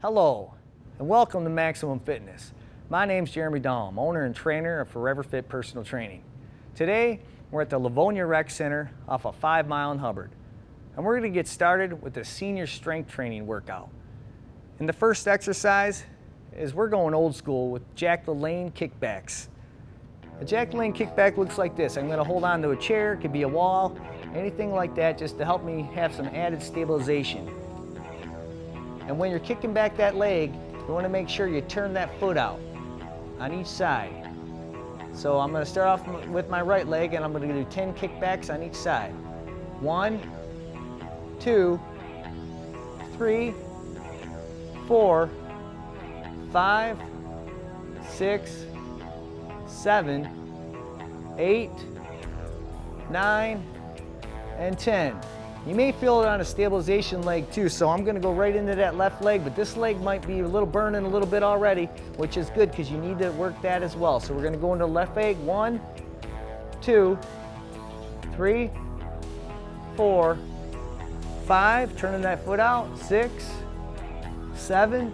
Hello, and welcome to Maximum Fitness. My name's Jeremy Dahm, owner and trainer of Forever Fit Personal Training. Today, we're at the Livonia Rec Center off of 5 Mile and Hubbard, and we're going to get started with the senior strength training workout. And the first exercise is we're going old school with Jack LaLanne kickbacks. A Jack LaLanne kickback looks like this. I'm going to hold on to a chair, it could be a wall, anything like that, just to help me have some added stabilization. And when you're kicking back that leg, you want to make sure you turn that foot out on each side. So I'm going to start off with my right leg, and I'm going to do 10 kickbacks on each side. 1, 2, 3, 4, 5, 6, 7, 8, 9, and 10. You may feel it on a stabilization leg too, so I'm going to go right into that left leg, but this leg might be a little burning a little bit already, which is good because you need to work that as well. So we're going to go into the left leg. 1, 2, 3, 4, 5, turning that foot out. 6, 7,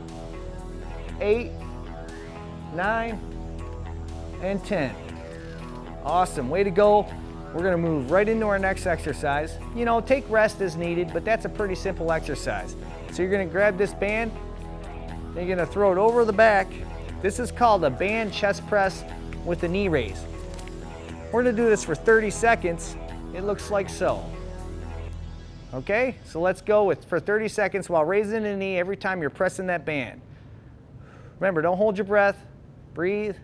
8, 9, and 10. Awesome, way to go. We're gonna move right into our next exercise. You know, take rest as needed, but that's a pretty simple exercise. So you're gonna grab this band, and you're gonna throw it over the back. This is called a band chest press with a knee raise. We're gonna do this for 30 seconds. It looks like so. Okay, so let's go for 30 seconds while raising the knee every time you're pressing that band. Remember, don't hold your breath, breathe,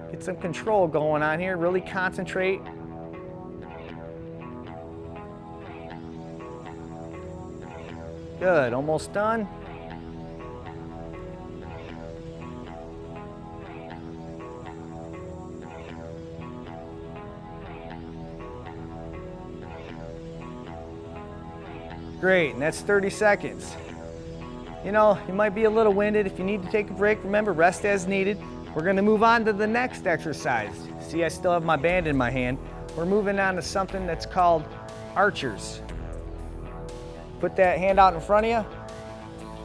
get some control going on here, really concentrate. Good, almost done. Great, and that's 30 seconds. You know, you might be a little winded. If you need to take a break, remember, rest as needed. We're gonna move on to the next exercise. See, I still have my band in my hand. We're moving on to something that's called archers. Put that hand out in front of you.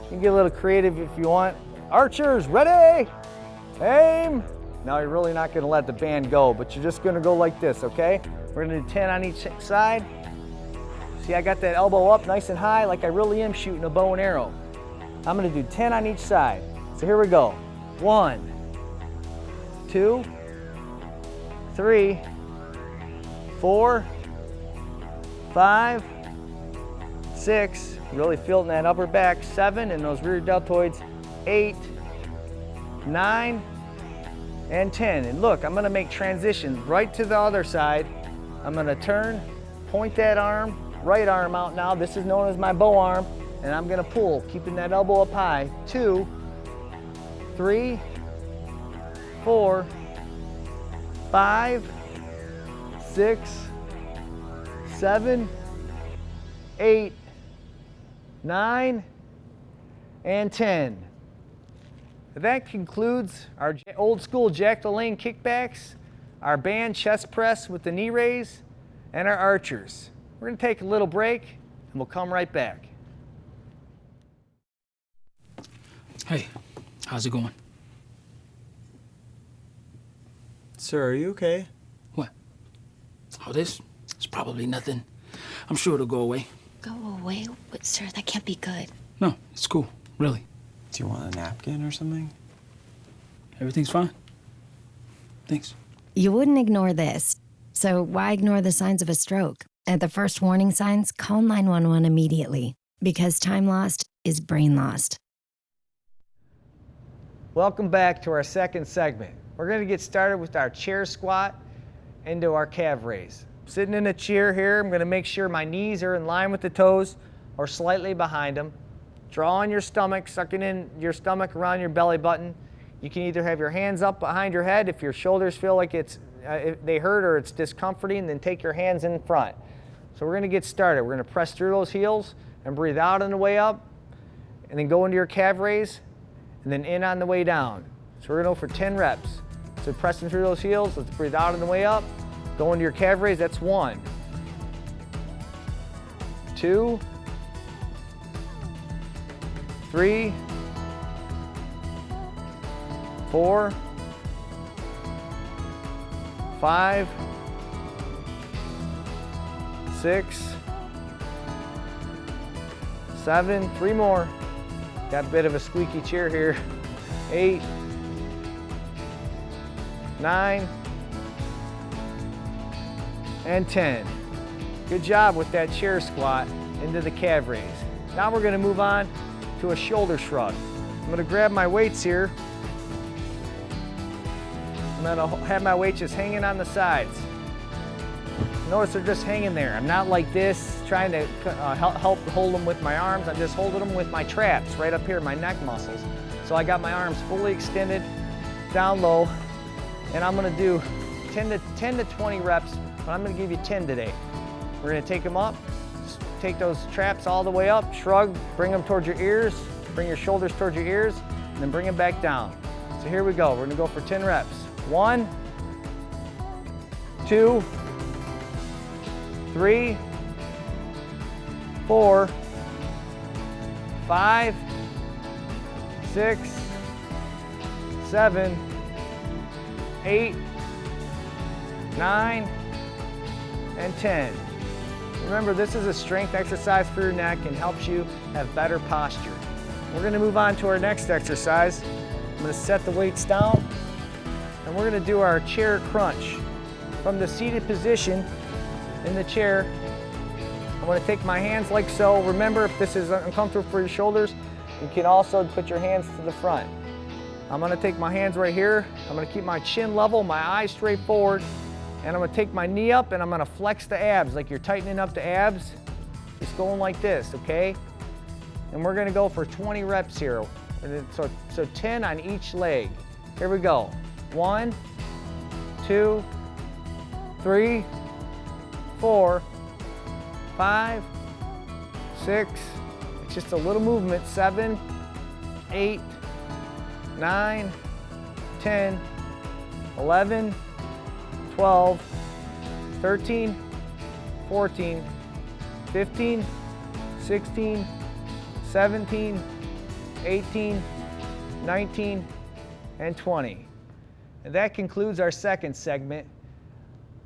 You can get a little creative if you want. Archers, ready, aim. Now you're really not gonna let the band go, but you're just gonna go like this, okay? We're gonna do 10 on each side. See, I got that elbow up nice and high like I really am shooting a bow and arrow. I'm gonna do 10 on each side. So here we go. 1, 2, 3, 4, 5, 6, really feeling that upper back, 7, and those rear deltoids, 8, 9, and 10. And look, I'm gonna make transitions right to the other side. I'm gonna turn, point that arm, right arm out now. This is known as my bow arm, and I'm gonna pull, keeping that elbow up high. 2, 3, 4, 5, 6, 7, 8, 9, and 10. That concludes our old school Jack LaLanne kickbacks, our band chest press with the knee raise, and our archers. We're gonna take a little break, and we'll come right back. Hey, how's it going? Sir, are you okay? What? Oh, this? It's probably nothing. I'm sure it'll go away. Go away? But, sir, that can't be good. No, it's cool, really. Do you want a napkin or something? Everything's fine. Thanks. You wouldn't ignore this, so why ignore the signs of a stroke? At the first warning signs, call 911 immediately, because time lost is brain lost. Welcome back to our second segment. We're going to get started with our chair squat into our calf raise. Sitting in a chair here, I'm going to make sure my knees are in line with the toes or slightly behind them. Draw on your stomach, sucking in your stomach around your belly button. You can either have your hands up behind your head if your shoulders feel like if they hurt or it's discomforting, then take your hands in front. So we're going to get started. We're going to press through those heels and breathe out on the way up, and then go into your calf raise, and then in on the way down. So we're going to go for 10 reps. So pressing through those heels, let's breathe out on the way up. Go into your calf raise, that's 1, 2, 3, 4, 5, 6, 7, 3 more. Got a bit of a squeaky chair here. 8, 9, and 10. Good job with that chair squat into the calf raise. Now we're gonna move on to a shoulder shrug. I'm gonna grab my weights here. I'm gonna have my weights just hanging on the sides. Notice they're just hanging there. I'm not like this, trying to help hold them with my arms. I'm just holding them with my traps right up here, my neck muscles. So I got my arms fully extended, down low, and I'm gonna do 10 to 20 reps, but I'm gonna give you 10 today. We're gonna take them up, take those traps all the way up, shrug, bring them towards your ears, bring your shoulders towards your ears, and then bring them back down. So here we go, we're gonna go for 10 reps. 1, 2, 3, 4, 5, 6, 7, 8, 9, and 10. Remember, this is a strength exercise for your neck and helps you have better posture. We're gonna move on to our next exercise. I'm gonna set the weights down and we're gonna do our chair crunch. From the seated position in the chair, I'm gonna take my hands like so. Remember, if this is uncomfortable for your shoulders, you can also put your hands to the front. I'm gonna take my hands right here. I'm gonna keep my chin level, my eyes straight forward, and I'm gonna take my knee up and I'm gonna flex the abs like you're tightening up the abs. Just going like this, okay? And we're gonna go for 20 reps here. So 10 on each leg. Here we go. 1, 2, 3, 4, 5, 6, it's just a little movement, 7, 8, 9, 10, 11, 12, 13, 14, 15, 16, 17, 18, 19, and 20. And that concludes our second segment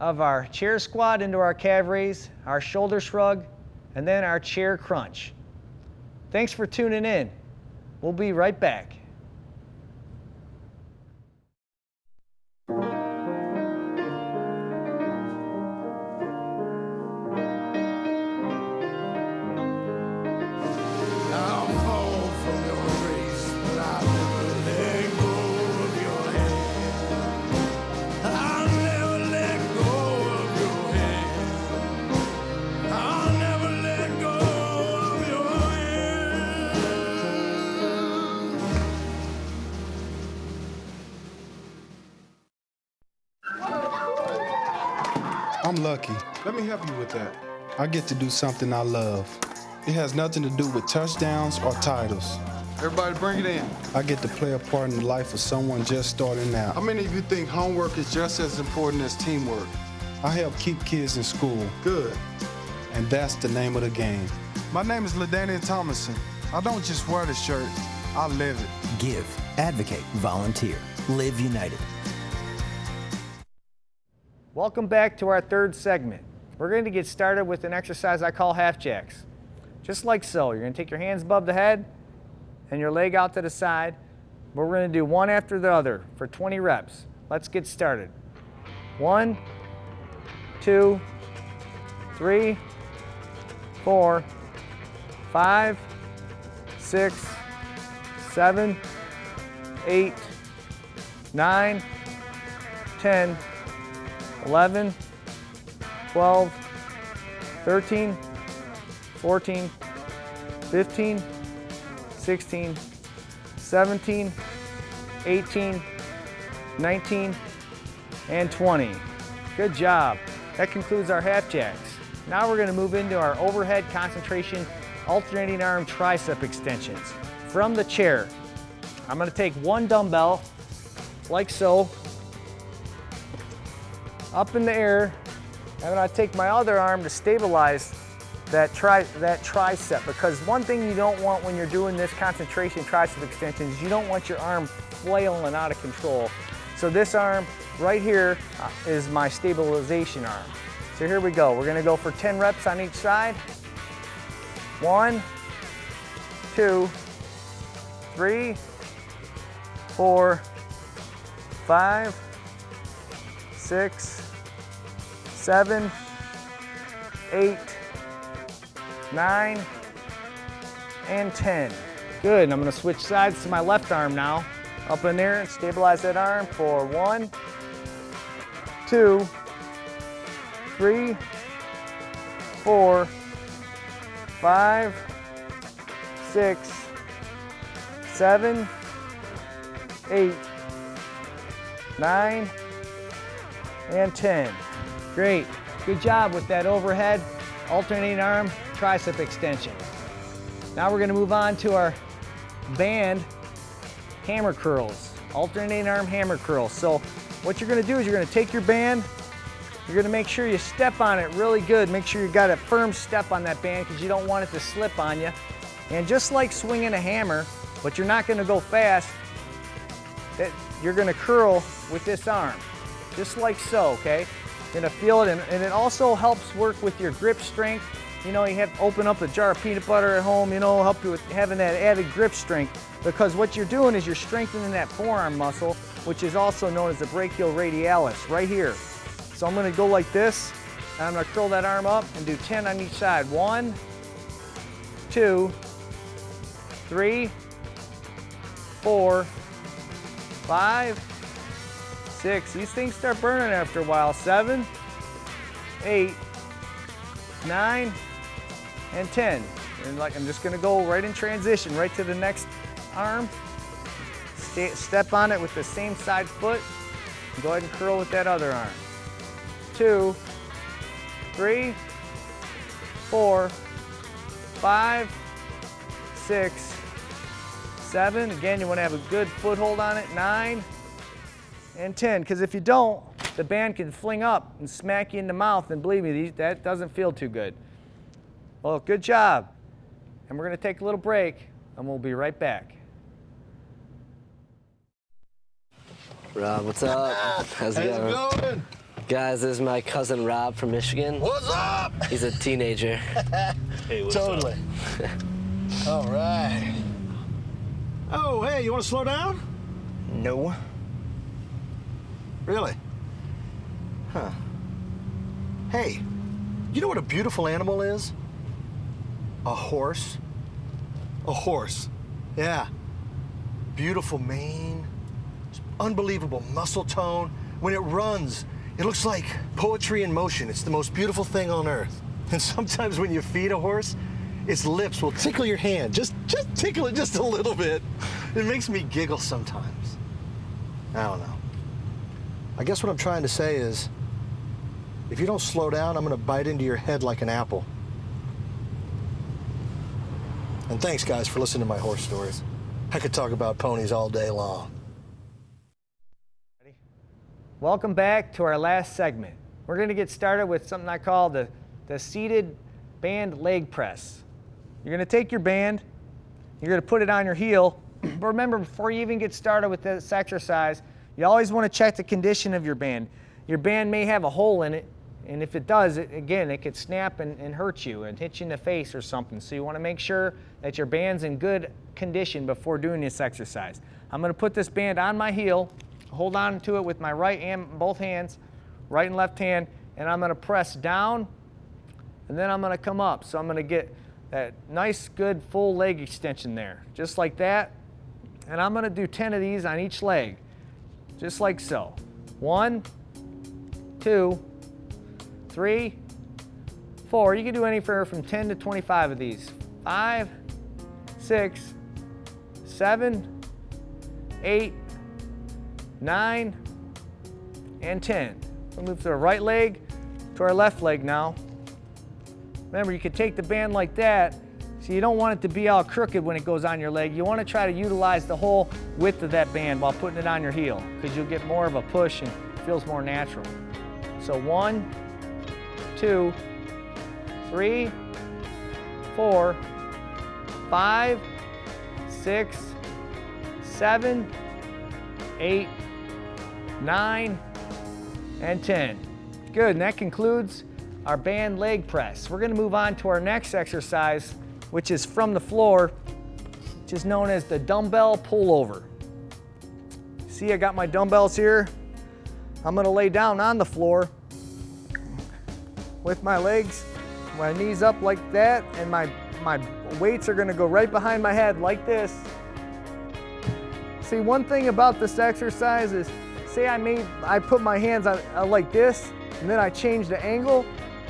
of our chair squat into our calf raise, our shoulder shrug, and then our chair crunch. Thanks for tuning in. We'll be right back. I'm lucky. Let me help you with that. I get to do something I love. It has nothing to do with touchdowns or titles. Everybody bring it in. I get to play a part in the life of someone just starting out. How many of you think homework is just as important as teamwork? I help keep kids in school. Good. And that's the name of the game. My name is LivoniaTV Thomason. I don't just wear the shirt, I live it. Give, advocate, volunteer. Live United. Welcome back to our third segment. We're going to get started with an exercise I call half jacks. Just like so, you're going to take your hands above the head and your leg out to the side. But we're going to do one after the other for 20 reps. Let's get started. 1, 2, 3, 4, 5, 6, 7, 8, 9, 10, 11, 12, 13, 14, 15, 16, 17, 18, 19, and 20. Good job. That concludes our half jacks. Now we're going to move into our overhead concentration alternating arm tricep extensions. From the chair, I'm going to take one dumbbell, like so, up in the air, and then I take my other arm to stabilize that tricep, because one thing you don't want when you're doing this concentration tricep extension is you don't want your arm flailing out of control. So this arm right here is my stabilization arm. So here we go. We're gonna go for 10 reps on each side. 1, 2, 3, 4, 5, 6, 7, 8, 9, and 10. Good, and I'm gonna switch sides to my left arm now. Up in there and stabilize that arm for 1, 2, 3, 4, 5, 6, 7, 8, 9, and 10. Great, good job with that overhead alternating arm tricep extension. Now we're gonna move on to our band hammer curls, alternating arm hammer curls. So what you're gonna do is you're gonna take your band, you're gonna make sure you step on it really good. Make sure you got a firm step on that band because you don't want it to slip on you. And just like swinging a hammer, but you're not gonna go fast, you're gonna curl with this arm, just like so, okay? You're gonna feel it, and it also helps work with your grip strength. You know, you have to open up a jar of peanut butter at home, you know, help you with having that added grip strength, because what you're doing is you're strengthening that forearm muscle, which is also known as the brachial radialis, right here. So I'm gonna go like this, and I'm gonna curl that arm up and do 10 on each side. 1, 2, 3, 4, 5, 6. These things start burning after a while. 7, 8, 9, and 10. And like, I'm just gonna go right in transition, right to the next arm. Step on it with the same side foot. And go ahead and curl with that other arm. 2, 3, 4, 5, 6, 7. Again, you want to have a good foothold on it. 9 and 10. Because if you don't, the band can fling up and smack you in the mouth. And believe me, that doesn't feel too good. Well, good job. And we're going to take a little break, and we'll be right back. Rob, what's up? How's it going? Guys, this is my cousin Rob from Michigan. What's up? He's a teenager. Hey, what's totally. Up? All right. Oh, hey, you want to slow down? No. Really? Huh. Hey, you know what a beautiful animal is? A horse. A horse. Yeah. Beautiful mane, unbelievable muscle tone. When it runs, it looks like poetry in motion. It's the most beautiful thing on earth. And sometimes when you feed a horse, its lips will tickle your hand. Just tickle it just a little bit. It makes me giggle sometimes. I don't know. I guess what I'm trying to say is, if you don't slow down, I'm gonna bite into your head like an apple. And thanks, guys, for listening to my horse stories. I could talk about ponies all day long. Welcome back to our last segment. We're going to get started with something I call the seated band leg press. You're going to take your band, you're going to put it on your heel. But remember, before you even get started with this exercise, you always want to check the condition of your band. Your band may have a hole in it, and if it does, again, it could snap and hurt you and hit you in the face or something. So you want to make sure that your band's in good condition before doing this exercise. I'm going to put this band on my heel, hold on to it with my right hand, both hands, right and left hand, and I'm going to press down, and then I'm going to come up. So I'm going to get that nice, good, full leg extension there, just like that. And I'm going to do 10 of these on each leg, just like so. 1, 2, 3, 4. You can do anywhere from 10 to 25 of these. 5, 6, 7, 8, 9, and 10. We'll move to our right leg, to our left leg now. Remember, you could take the band like that, so you don't want it to be all crooked when it goes on your leg. You want to try to utilize the whole width of that band while putting it on your heel, because you'll get more of a push and it feels more natural. So 1, 2, 3, 4, 5, 6, 7, 8, 9, and 10. Good, and that concludes our band leg press. We're gonna move on to our next exercise, which is from the floor, which is known as the dumbbell pullover. See, I got my dumbbells here. I'm gonna lay down on the floor with my legs, my knees up like that, and my weights are gonna go right behind my head like this. See, one thing about this exercise is, say I put my hands on like this, and then I change the angle,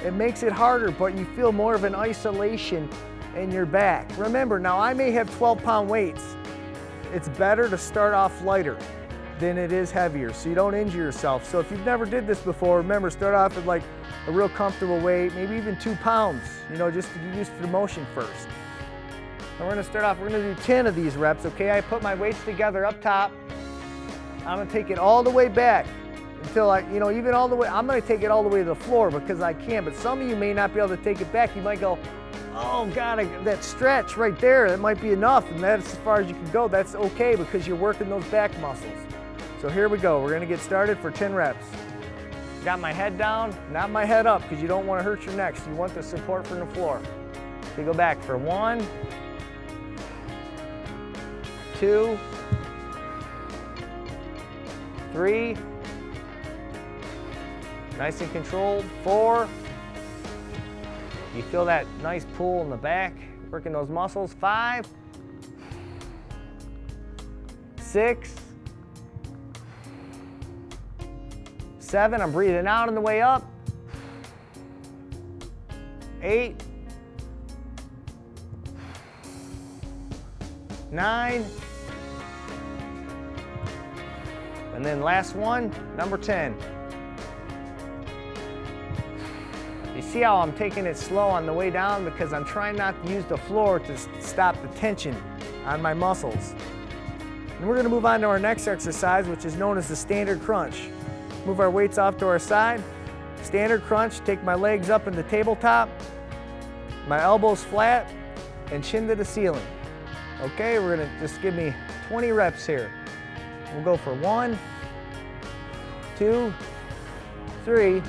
it makes it harder, but you feel more of an isolation in your back. Remember, now I may have 12-pound weights. It's better to start off lighter than it is heavier, so you don't injure yourself. So if you've never did this before, remember, start off at like a real comfortable weight, maybe even 2 pounds, you know, just to get used to the motion first. And we're gonna start off, we're gonna do 10 of these reps, okay? I put my weights together up top. I'm gonna take it all the way back until even all the way, I'm gonna take it all the way to the floor because I can, but some of you may not be able to take it back. You might go, oh God, that stretch right there, that might be enough, and that's as far as you can go. That's okay because you're working those back muscles. So here we go, we're gonna get started for 10 reps. Got my head down, not my head up, because you don't wanna hurt your neck. So you want the support from the floor. So you go back for 1, 2, 3, nice and controlled, 4. You feel that nice pull in the back, working those muscles, 5, 6, 7, I'm breathing out on the way up, 8, 9, and then last one, number 10. You see how I'm taking it slow on the way down because I'm trying not to use the floor to stop the tension on my muscles. And we're gonna move on to our next exercise, which is known as the standard crunch. Move our weights off to our side. Standard crunch, take my legs up in the tabletop, my elbows flat, and chin to the ceiling. Okay, we're gonna just give me 20 reps here. We'll go for 1, 2, 3,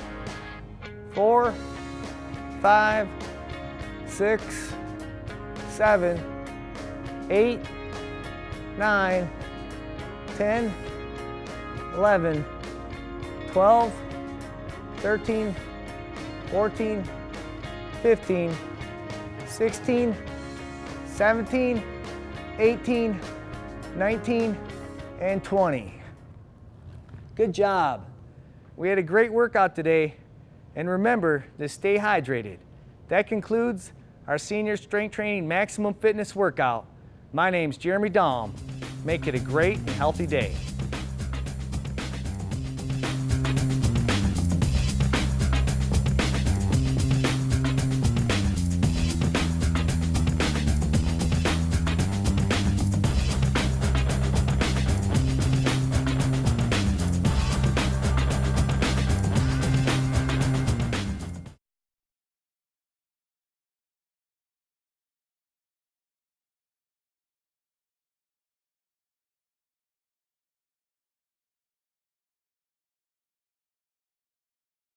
4, 5, 6, 7, 8, 9, 10, 11, 12, 13, 14, 15, 16, 17, 18, 19, and 20. Good job. We had a great workout today, and remember to stay hydrated. That concludes our Senior Strength Training Maximum Fitness Workout. My name's Jeremy Dahm. Make it a great and healthy day.